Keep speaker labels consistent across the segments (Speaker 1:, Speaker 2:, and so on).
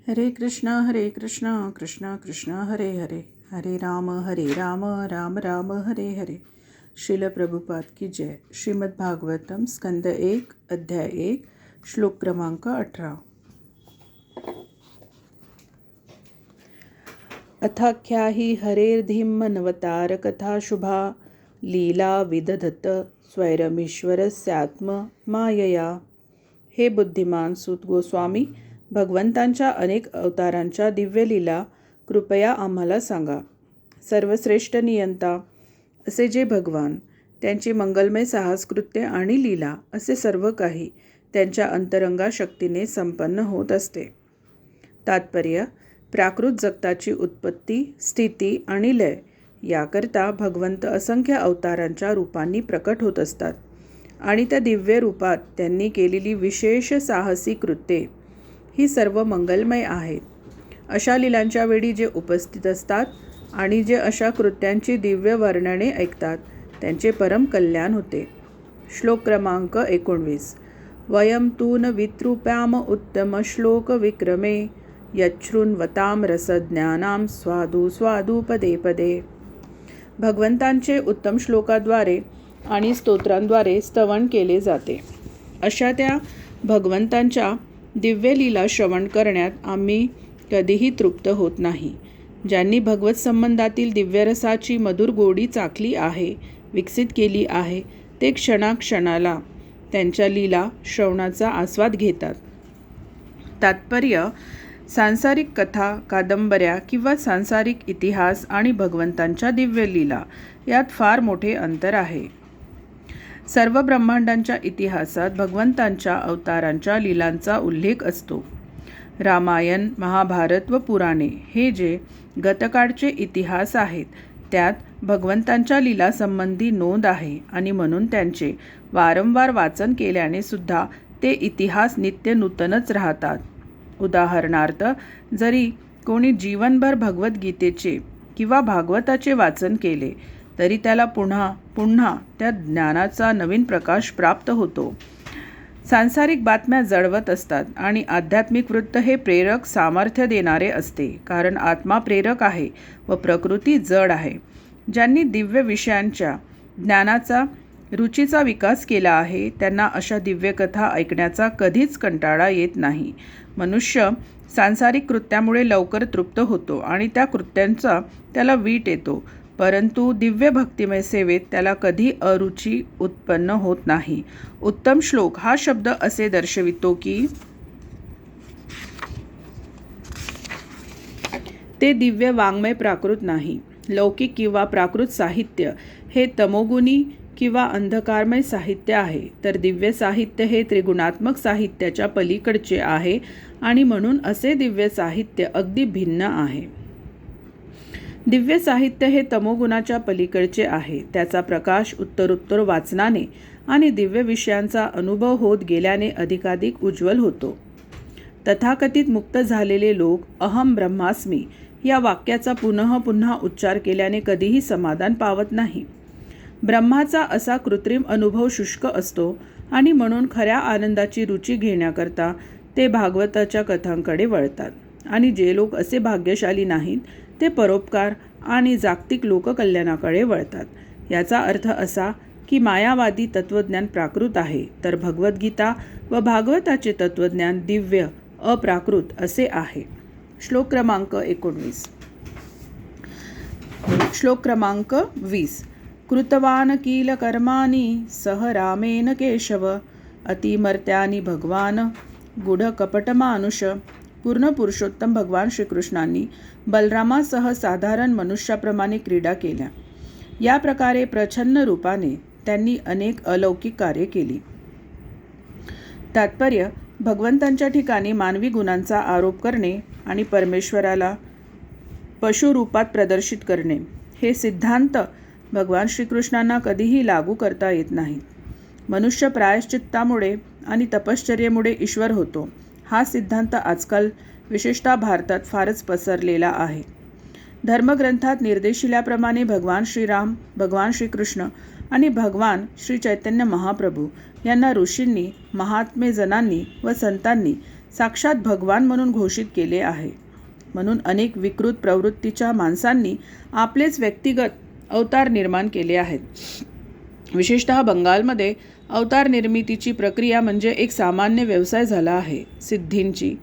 Speaker 1: हरे कृष्णा कृष्णा कृष्णा हरे हरे, हरे राम राम राम हरे हरे. श्रील प्रभुपाद की जय. श्रीमद् भागवतम स्कंद 1 अध्याय 1 श्लोक क्रमांक 18. अथाख्या हि हरेर्धिमनवतार कथा शुभा लीला विदधत स्वैरमीश्वरस्यात्म मायया. हे बुद्धिमान सूत गोस्वामी, भगवंतांच्या अनेक अवतारांच्या दिव्य लीला कृपया आम्हाला सांगा. सर्वश्रेष्ठ नियंता असे जे भगवान, त्यांची मंगलमय साहसकृत्य आणि लीला असे सर्व काही त्यांच्या अंतरंगा शक्तीने संपन्न होत असते. तात्पर्य: प्राकृत जगताची उत्पत्ती, स्थिती आणि लय याकरता भगवंत असंख्य अवतारांच्या रूपांनी प्रकट होत असतात आणि त्या दिव्य रूपात त्यांनी केलेली विशेष साहसी कृत्ये ही सर्व मंगलमय आहेत. अशा लीलांच्या वेळी जे उपस्थित असतात आणि जे अशा कृत्यांची दिव्य वर्णने ऐकतात त्यांचे परम कल्याण होते. श्लोक क्रमांक 19. वयम तू न वितृप्याम उत्तम श्लोक विक्रमे यच्छृण्वताम रसज्ञानाम स्वादू स्वादू पदे पदे. भगवंतांचे उत्तम श्लोकाद्वारे आणि स्तोत्रांद्वारे स्तवन केले जाते. अशा त्या भगवंतांच्या दिव्य लीला श्रवण करण्यात आम्ही कधीही तृप्त होत नाही. ज्यांनी भगवत संबंधातील दिव्यरसाची मधुर गोडी चाखली आहे, विकसित केली आहे, ते क्षणाक्षणाला त्यांच्या लीला श्रवणाचा आस्वाद घेतात. तात्पर्य: सांसारिक कथा, कादंबऱ्या किंवा सांसारिक इतिहास आणि भगवंतांच्या दिव्य लीला यात फार मोठे अंतर आहे. सर्व ब्रह्मांडांच्या इतिहासात भगवंतांच्या अवतारांच्या लीलांचा उल्लेख असतो. रामायण, महाभारत व पुराणे हे जे गतकाळचे इतिहास आहेत त्यात भगवंतांच्या लीलासंबंधी नोंद आहे आणि म्हणून त्यांचे वारंवार वाचन केल्याने सुद्धा ते इतिहास नित्य नूतनच राहतात. उदाहरणार्थ, जरी कोणी जीवनभर भगवद्गीतेचे किंवा भागवताचे वाचन केले तरी त्याला पुन्हा पुन्हा त्या ज्ञानाचा नवीन प्रकाश प्राप्त होतो. सांसारिक बातम्या जळवत असतात आणि आध्यात्मिक वृत्त हे प्रेरक सामर्थ्य देणारे असते, कारण आत्मा प्रेरक आहे व प्रकृती जड आहे. ज्यांनी दिव्य विषयांच्या ज्ञानाचा रुचीचा विकास केला आहे त्यांना अशा दिव्य कथा ऐकण्याचा कधीच कंटाळा येत नाही. मनुष्य सांसारिक कृत्यामुळे लवकर तृप्त होतो आणि त्या कृत्यांचा त्याला वीट येतो, परंतु दिव्य भक्तिमय सेवेत त्याला कधी अरुची उत्पन्न होत नाही. उत्तम श्लोक हा शब्द असे दर्शवितो की ते दिव्य वाङ्मय प्राकृत नाही. लौकिक किंवा प्राकृत साहित्य हे तमोगुणी किंवा अंधकारमय साहित्य आहे, तर दिव्य साहित्य हे त्रिगुणात्मक साहित्याच्या पलीकडचे आहे आणि म्हणून असे दिव्य साहित्य अगदी भिन्न आहे. दिव्य साहित्य हे तमोगुणाच्या पलीकडचे आहे. त्याचा प्रकाश उत्तरोत्तर वाचनाने आणि दिव्य विषयांचा अनुभव होत गेल्याने अधिकाधिक उज्ज्वल होतो. तथाकथित मुक्त झालेले लोक अहम ब्रह्मास्मी या वाक्याचा पुनः पुन्हा उच्चार केल्याने कधीही समाधान पावत नाही. ब्रह्माचा असा कृत्रिम अनुभव शुष्क असतो आणि म्हणून खऱ्या आनंदाची रुची घेण्याकरता ते भागवताच्या कथांकडे वळतात. आणि जे लोक असे भाग्यशाली नाहीत ते परोपकार आणि जागतिक लोककल्याणाकडे वळतात. याचा अर्थ असा की मायावादी तत्त्वज्ञान प्राकृत आहे, तर भगवद्गीता व भागवताचे तत्त्वज्ञान दिव्य अप्राकृत असे आहे. श्लोक क्रमांक 19. श्लोक क्रमांक 20. कृतवान किल कर्माणि सह रामेन केशव अतिमर्त्यानि भगवान गूढ कपटमानुष. पूर्ण पुरुषोत्तम भगवान श्रीकृष्णांनी बलरामासह साधारण मनुष्याप्रमाणे क्रीडा केल्या. या प्रकारे प्रच्छन्न रूपाने त्यांनी अनेक अलौकिक कार्ये केली. तात्पर्य: भगवंतांच्या ठिकाणी मानवी गुणांचा आरोप करणे आणि परमेश्वराला पशुरूपात प्रदर्शित करणे हे सिद्धांत भगवान श्रीकृष्णांना कधीही लागू करता येत नाहीत. मनुष्य प्रायश्चित्तामुळे आणि तपश्चर्येमुळे ईश्वर होतो हा सिद्धांत आजकाल विशेषतः भारतात फारच पसरलेला आहे. धर्मग्रंथात निर्देशिल्याप्रमाणे भगवान श्रीराम, भगवान श्रीकृष्ण आणि भगवान श्री चैतन्य महाप्रभू यांना ऋषींनी, महात्मेजनांनी व संतांनी साक्षात भगवान म्हणून घोषित केले आहे. म्हणून अनेक विकृत प्रवृत्तीच्या माणसांनी आपलेच व्यक्तिगत अवतार निर्माण केले आहेत. विशेषतः बंगालमध्ये अवतार निर्मितीची प्रक्रिया म्हणजे एक सामान्य व्यवसाय झाला आहे. सिद्धींची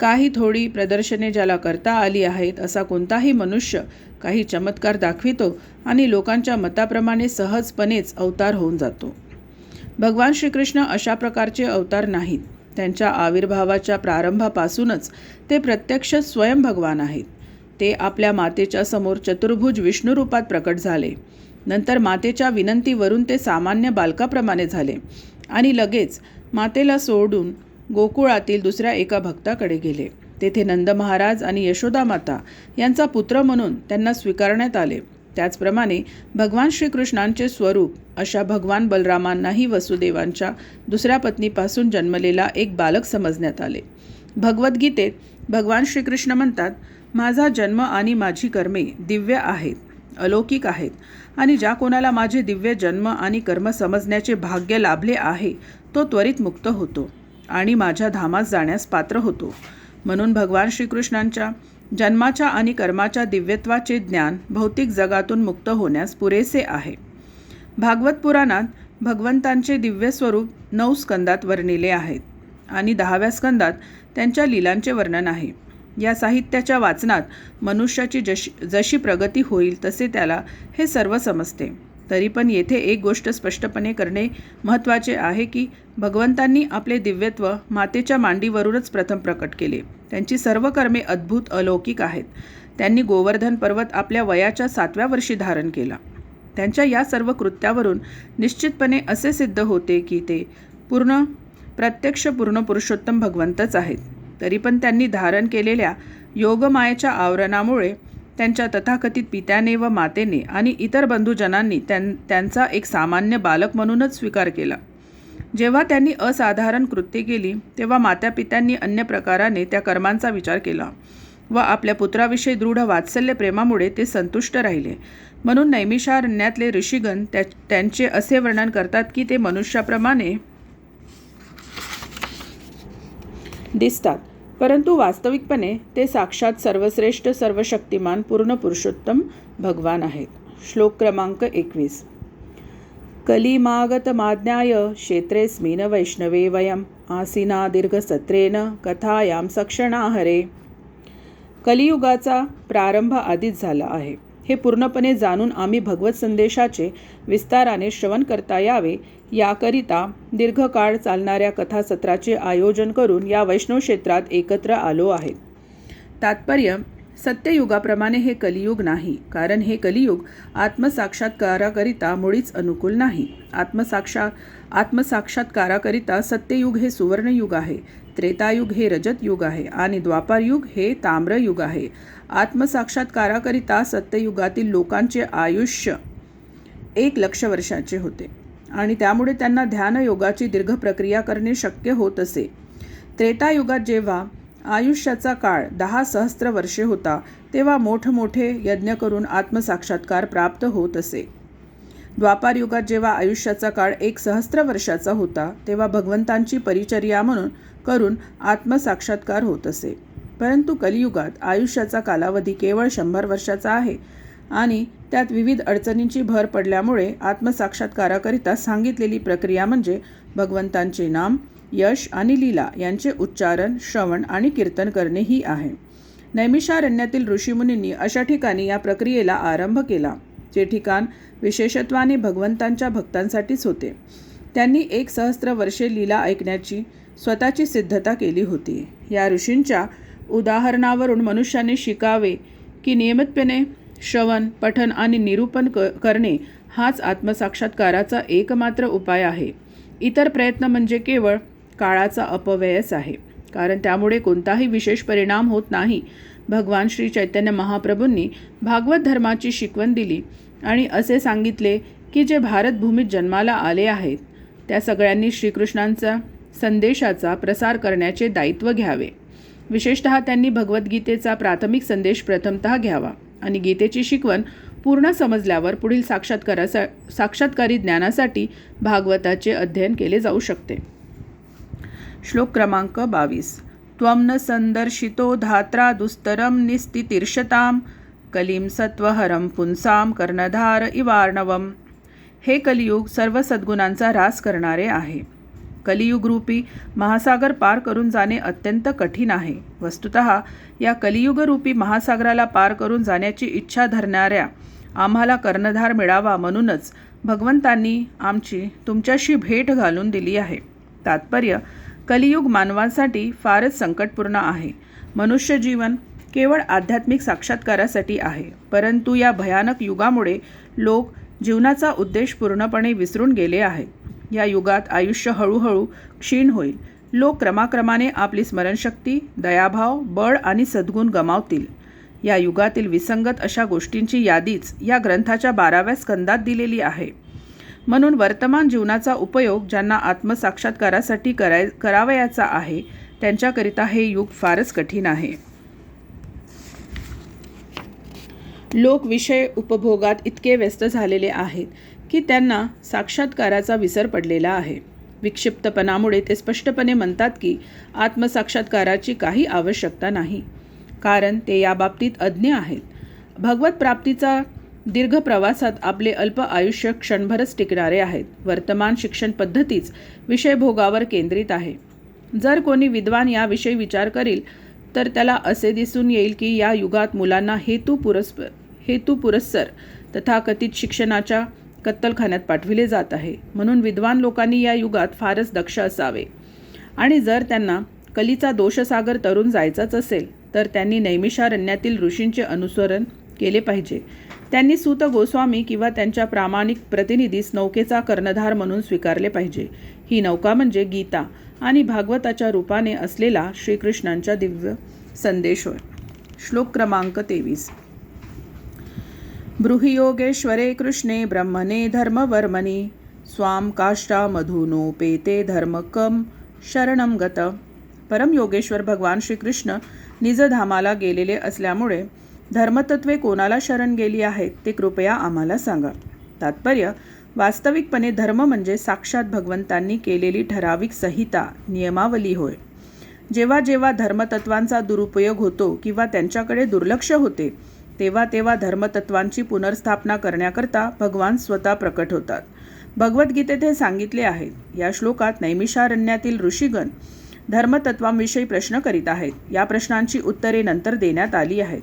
Speaker 1: काही थोडी प्रदर्शने ज्याला करता आली आहेत असा कोणताही मनुष्य काही चमत्कार दाखवितो आणि लोकांच्या मताप्रमाणे सहजपणेच अवतार होऊन जातो. भगवान श्रीकृष्ण अशा प्रकारचे अवतार नाहीत. त्यांच्या आविर्भावाच्या प्रारंभापासूनच ते प्रत्यक्ष स्वयं भगवान आहेत. ते आपल्या मातेच्या समोर चतुर्भुज विष्णू रूपात प्रकट झाले. नंतर मातेच्या विनंतीवरून ते सामान्य बालकाप्रमाणे झाले आणि लगेच मातेला सोडून गोकुळातील दुसऱ्या एका भक्ताकडे गेले. तेथे नंद महाराज आणि यशोदा माता यांचा पुत्र म्हणून त्यांना स्वीकारण्यात आले. त्याचप्रमाणे भगवान श्रीकृष्णांचे स्वरूप अशा भगवान बलरामांनाही वसुदेवांच्या दुसऱ्या पत्नीपासून जन्मलेला एक बालक समजण्यात आले. भगवद्गीतेत भगवान श्रीकृष्ण म्हणतात, माझा जन्म आणि माझी कर्मे दिव्य आहेत, अलौकिक आहेत आणि ज्या कोणाला माझे दिव्य जन्म आणि कर्म समजण्याचे भाग्य लाभले आहे तो त्वरित मुक्त होतो आणि माझ्या धामात जाण्यास पात्र होतो. म्हणून भगवान श्रीकृष्णांच्या जन्माच्या आणि कर्माच्या दिव्यत्वाचे ज्ञान भौतिक जगातून मुक्त होण्यास पुरेसे आहे. भागवत पुराणात भगवंतांचे दिव्य स्वरूप 9 स्कंदात वर्णिले आहेत आणि 10व्या स्कंदात त्यांच्या लीलांचे वर्णन आहे. या साहित्याच्या वाचनात मनुष्याची जशी प्रगती होईल तसे त्याला हे सर्व समजते. तरी पण येथे एक गोष्ट स्पष्टपणे करणे महत्त्वाचे आहे की भगवंतांनी आपले दिव्यत्व मातेच्या मांडीवरूनच प्रथम प्रकट केले. त्यांची सर्व कर्मे अद्भुत अलौकिक आहेत. त्यांनी गोवर्धन पर्वत आपल्या वयाच्या 7व्या वर्षी धारण केला. त्यांच्या या सर्व कृत्यावरून निश्चितपणे असे सिद्ध होते की ते प्रत्यक्ष पूर्ण पुरुषोत्तम भगवंतच आहेत. तरी पण त्यांनी धारण केलेल्या योगमायेच्या आवरणामुळे त्यांच्या तथाकथित पित्याने व मातेने आणि इतर बंधुजनांनी त्यांचा एक सामान्य बालक म्हणूनच स्वीकार केला. जेव्हा त्यांनी असाधारण कृत्ये केली तेव्हा मातापित्यांनी अन्य प्रकाराने त्या कर्मांचा विचार केला व आपल्या पुत्राविषयी दृढ वात्सल्य प्रेमामुळे ते संतुष्ट राहिले. म्हणून नैमिषारण्यातले ऋषीगण त्यांचे असे वर्णन करतात की ते मनुष्याप्रमाणे दिसतात, परंतु वास्तविकपणे ते साक्षात सर्वश्रेष्ठ सर्वशक्तिमान पूर्ण पुरुषोत्तम भगवान आहेत. श्लोक क्रमांक 21. कलिमागतमाज्ञाय क्षेत्रेऽस्मिन् वैष्णवे वयम् आसीना दीर्घसत्रेण कथायां सक्षणा हरे. कलियुगाचा प्रारंभ आधीच झाला आहे हे पूर्णपणे जाणून आम्ही भगवत संदेशाचे विस्ताराने श्रवण करता यावे याकरिता दीर्घकाळ चालणाऱ्या कथासत्राचे आयोजन करून या वैष्णव क्षेत्रात एकत्र आलो आहेत. तात्पर्य, सत्ययुगाप्रमाणे हे कलियुग नाही, कारण हे कलियुग आत्मसाक्षात्काराकरिता मुळीच अनुकूल नाही. आत्मसाक्षात्काराकरिता सत्ययुग हे सुवर्णयुग आहे, त्रेतायुग हे रजत युग आहे आणि द्वापारयुग हे ताम्रयुग आहे. आत्मसाक्षात्काराकरिता सत्ययुगातील लोकांचे आयुष्य 1,00,000 वर्षाचे होते आणि त्यामुळे त्यांना ध्यानयोगाची दीर्घ प्रक्रिया करणे शक्य होत असे. त्रेतायुगात जेव्हा आयुष्याचा काळ 10 सहस्त्र वर्षे होता तेव्हा मोठमोठे यज्ञ करून आत्मसाक्षात्कार प्राप्त होत असे. द्वापारयुगात जेव्हा आयुष्याचा काळ 1 सहस्त्र वर्षाचा होता तेव्हा भगवंतांची परिचर्या करून आत्मसाक्षात्कार होत असे. परंतु कलियुगात आयुष्याचा कालावधी केवळ 100 वर्षाचा आहे आणि त्यात विविध अडचणींची भर पडल्यामुळे आत्मसाक्षात्काराकरिता सांगितलेली प्रक्रिया म्हणजे भगवंतांचे नाम, यश आणि लीला यांचे उच्चारण, श्रवण आणि कीर्तन करणे ही आहे. नैमिषारण्यातील ऋषीमुनींनी अशा ठिकाणी या प्रक्रियेला आरंभ केला जे ठिकाण विशेषत्वाने भगवंतांच्या भक्तांसाठीच होते. त्यांनी 1 सहस्त्र वर्षे लीला ऐकण्याची स्वतःची सिद्धता केली होती. या ऋषींच्या उदाहरणावरून मनुष्याने शिकावे की नियमितपणे श्रवण, पठन आणि निरूपण करणे हाच आत्मसाक्षात्काराचा एकमात्र उपाय आहे. इतर प्रयत्न म्हणजे केवळ काळाचा अपव्ययच आहे, कारण त्यामुळे कोणताही विशेष परिणाम होत नाही. भगवान श्री चैतन्य महाप्रभूंनी भागवत धर्माची शिकवण दिली आणि असे सांगितले की जे भारतभूमीत जन्माला आले आहेत त्या सगळ्यांनी श्रीकृष्णांचा संदेशाचा प्रसार करण्याचे दायित्व घ्यावे. विशेषतः त्यांनी भगवद्गीतेचा प्राथमिक संदेश प्रथमतः घ्यावा आणि गीतेची शिकवण पूर्ण समजल्यावर पुढील साक्षात्कारी ज्ञानासाठी भागवताचे अध्ययन केले जाऊ शकते. श्लोक क्रमांक 22. त्वं न संदर्शितो धात्रा दुस्तरं निस्तितीर्षतां कलीं सत्वहरं पुंसां कर्णधार इवार्णवम. हे कलियुग सर्व सद्गुणांचा ऱ्हास करणारे आहे. कलियुगरूपी महासागर पार करून जाणे अत्यंत कठीण आहे. वस्तुतः या कलियुगरूपी महासागराला पार करून जाण्याची इच्छा धरणाऱ्या आम्हाला कर्णधार मिळावा म्हणूनच भगवंतांनी आमची तुमच्याशी भेट घालून दिली आहे. तात्पर्य: कलियुग मानवांसाठी फारच संकटपूर्ण आहे. मनुष्य जीवन केवळ आध्यात्मिक साक्षात्कारासाठी आहे. परंतु या भयानक युगामुळे लोक जीवनाचा उद्देश पूर्णपणे विसरून गेले आहेत. या युगात आयुष्य हळूहळू क्षीण होईल. लोक क्रमाक्रमाने आपली स्मरणशक्ती, दयाभाव, बळ आणि सद्गुण गमावतील. या युगातील विसंगत अशा गोष्टींची यादीच या ग्रंथाच्या 12व्या स्कंदात दिलेली आहे. म्हणून वर्तमान जीवनाचा उपयोग ज्यांना आत्मसाक्षात्कारासाठी करावयाचा आहे त्यांच्याकरिता हे युग फारच कठीण आहे. लोक विषय उपभोगात इतके व्यस्त झालेले आहेत की त्यांना साक्षात्काराचा विसर पडलेला आहे. विक्षिप्तपणामुळे ते स्पष्टपणे म्हणतात की आत्मसाक्षात्काराची काही आवश्यकता नाही, कारण ते याबाबतीत अज्ञ आहेत. भगवत प्राप्तीचा दीर्घ प्रवासात आपले अल्प आयुष्य क्षणभरच टिकणारे आहेत. वर्तमान शिक्षण पद्धतीच विषयभोगावर केंद्रित आहे. जर कोणी विद्वान याविषयी विचार करील तर त्याला असे दिसून येईल की या युगात मुलांना हेतुपुरस्सर तथाकथित शिक्षणाच्या कत्तलखान्यात पाठविले जात आहे. म्हणून विद्वान लोकांनी या युगात फारच दक्ष असावे आणि जर त्यांना कलीचा दोषसागर तरून जायचाच असेल तर त्यांनी नैमिषारण्यातील ऋषींचे अनुसरण केले पाहिजे. त्यांनी सूत गोस्वामी किंवा त्यांच्या प्रामाणिक प्रतिनिधीस नौकेचा कर्णधार म्हणून स्वीकारले पाहिजे. ही नौका म्हणजे गीता आणि भागवताच्या रूपाने असलेला श्रीकृष्णांचा दिव्य संदेश होय. श्लोक क्रमांक 23. ब्रूहि योगेश्वरे कृष्णे ब्रह्मणे धर्मवर्मणि स्वाम काष्ठामधुनोपेते धर्मकम शरणम गत. परमयोगेश्वर भगवान श्रीकृष्ण निजधामाला गेलेले असल्यामुळे धर्मतत्वे कोणाला शरण गेली आहेत ते कृपया आम्हाला सांगा. तात्पर्य: वास्तविकपणे धर्म म्हणजे साक्षात भगवंतांनी केलेली ठराविक संहिता, नियमावली होय. जेव्हा जेव्हा धर्मतत्वांचा दुरुपयोग होतो किंवा त्यांच्याकडे दुर्लक्ष होते तेव्हा तेव्हा धर्मतत्वांची पुनर्स्थापना करण्याकरता भगवान स्वतः प्रकट होतात. भगवद्गीतेत हे सांगितले आहे. या श्लोकात नैमिषारण्यातील ऋषीगण धर्मतत्वांविषयी प्रश्न करीत आहेत. या प्रश्नांची उत्तरे नंतर देण्यात आली आहेत.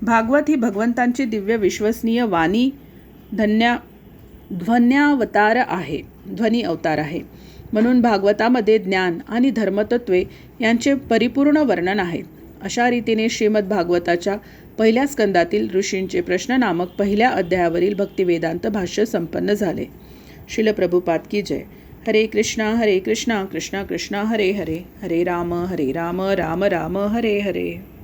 Speaker 1: भागवत ही भगवंतांची दिव्य विश्वसनीय वाणी ध्वनी अवतार आहे. म्हणून भागवतामध्ये ज्ञान आणि धर्मतत्वे यांचे परिपूर्ण वर्णन आहे. अशा रीतीने श्रीमद भागवताच्या पहिल्या स्कंदातील ऋषींचे प्रश्न नामक पहिल्या अध्यायावरील भक्तिवेदांत भाष्य संपन्न झाले. श्रील प्रभुपाद की जय. हरे कृष्णा कृष्णा कृष्णा हरे हरे, हरे राम राम राम हरे हरे.